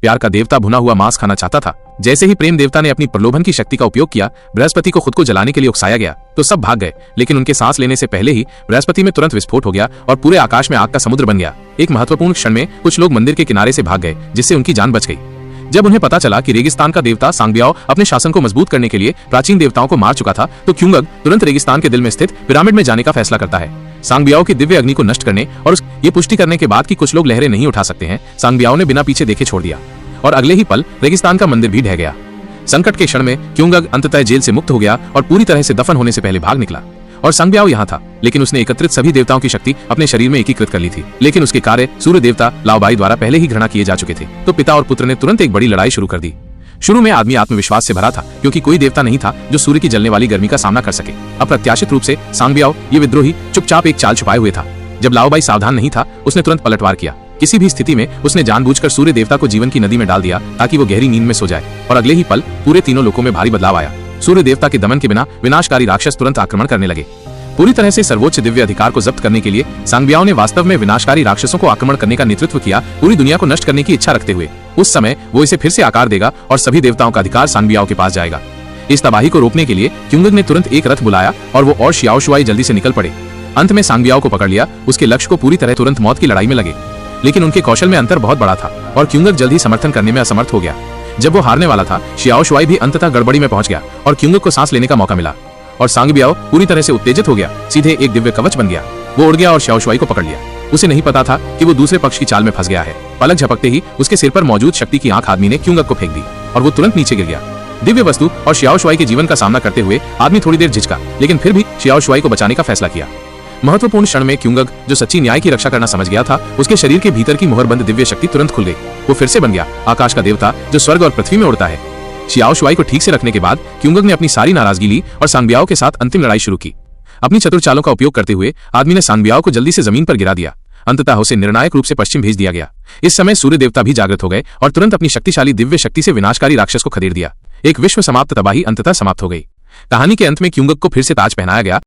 प्यार का देवता भुना हुआ मांस खाना चाहता था। जैसे ही प्रेम देवता ने अपनी प्रलोभन की शक्ति का उपयोग किया, बृहस्पति को खुद को जलाने के लिए उकसाया गया तो सब भाग गए, लेकिन उनके सांस लेने से पहले ही बृहस्पति में तुरंत विस्फोट हो गया और पूरे आकाश में आग का समुद्र बन गया। एक महत्वपूर्ण क्षण में कुछ लोग मंदिर के किनारे से भाग गए, जिससे उनकी जान बच गई। जब उन्हें पता चला कि रेगिस्तान का देवता सांगबियाओ अपने शासन को मजबूत करने के लिए प्राचीन देवताओं को मार चुका था, तो क्युंगग तुरंत रेगिस्तान के दिल में स्थित पिरामिड में जाने का फैसला करता है। सांगबियाओ की दिव्य अग्नि को नष्ट करने और ये पुष्टि करने के बाद कि कुछ लोग लहरें नहीं उठा सकते हैं, सांगबियाओ ने बिना पीछे देखे छोड़ दिया और अगले ही पल रेगिस्तान का मंदिर भी ढह गया। संकट के क्षण में क्युंगग अंततः जेल से मुक्त हो गया और पूरी तरह से दफन होने से पहले भाग निकला। और सांगबियाओ यहाँ था, लेकिन उसने एकत्रित सभी देवताओं की शक्ति अपने शरीर में एकीकृत कर ली थी। लेकिन उसके कार्य सूर्य देवता लाओबाई द्वारा पहले ही घृणा किए जा चुके थे, तो पिता और पुत्र ने तुरंत एक बड़ी लड़ाई शुरू कर दी। शुरू में आदमी आत्मविश्वास से भरा था, क्योंकि कोई देवता नहीं था जो सूर्य की जलने वाली गर्मी का सामना कर सके। अप्रत्याशित रूप से सांगबियाओ ये विद्रोही चुपचाप एक चाल छुपाए हुए था। जब लाओबाई सावधान नहीं था, उसने तुरंत पलटवार किया। किसी भी स्थिति में उसने जानबूझकर सूर्य देवता को जीवन की नदी में डाल दिया ताकि वो गहरी नींद में सो जाए। और अगले ही पल पूरे तीनों लोकों में भारी बदलाव आया। सूर्य देवता के दमन के बिना विनाशकारी राक्षस तुरंत आक्रमण करने लगे। पूरी तरह से सर्वोच्च दिव्य अधिकार को जब्त करने के लिए सांगबियाओ ने वास्तव में विनाशकारी राक्षसों को आक्रमण करने का नेतृत्व किया, पूरी दुनिया को नष्ट करने की इच्छा रखते हुए। उस समय वो इसे फिर से आकार देगा और सभी देवताओं का अधिकार सांगबियाओ के पास जाएगा। इस तबाही को रोकने के लिए क्युंगग ने तुरंत एक रथ बुलाया और वो और शियाओ शुआई जल्दी से निकल पड़े। अंत में सांगबियाओ को पकड़ लिया। उसके लक्ष्य को पूरी तरह तुरंत मौत की लड़ाई में लगे, लेकिन उनके कौशल में अंतर बहुत बड़ा था और क्युंगग जल्द ही समर्थन करने में असमर्थ हो गया। जब वो हारने वाला था, शियाओ शुआई भी अंततः गड़बड़ी में पहुंच गया और क्युंगग को सांस लेने का मौका मिला। और सांगबियाओ पूरी तरह से उत्तेजित हो गया, सीधे एक दिव्य कवच बन गया। वो उड़ गया और शियाओ शुआई को पकड़ लिया। उसे नहीं पता था कि वो दूसरे पक्ष की चाल में फंस गया है। पलक झपकते ही उसके सिर पर मौजूद शक्ति की आंख आदमी ने क्युंगग को फेंक दी और वो तुरंत नीचे गिर गया। दिव्य वस्तु और शियाओ शुआई के जीवन का सामना करते हुए आदमी थोड़ी देर झिझका, लेकिन फिर भी शियाओ शुआई को बचाने का फैसला किया। महत्वपूर्ण क्षण में क्युंगग, जो सच्ची न्याय की रक्षा करना समझ गया था, उसके शरीर के भीतर की मुहरबंद दिव्य शक्ति तुरंत खुल गई। वो फिर से बन गया आकाश का देवता जो स्वर्ग और पृथ्वी में उड़ता है। शियाओ शुआई को ठीक से रखने के बाद क्युंगग ने अपनी सारी नाराजगी ली और सांगबियाओ के साथ अंतिम लड़ाई शुरू की। अपनी चतुर चालों का उपयोग करते हुए आदमी ने सांगबियाओ को जल्दी से जमीन पर गिरा दिया। अंततः उसे निर्णायक रूप से पश्चिम भेज दिया गया। इस समय सूर्य देवता भी जागृत हो गए और तुरंत अपनी शक्तिशाली दिव्य शक्ति से विनाशकारी राक्षस को खदेड़ दिया। एक विश्व समाप्त तबाही अंततः समाप्त हो गई। कहानी के अंत में क्युंगग को फिर से ताज पहनाया गया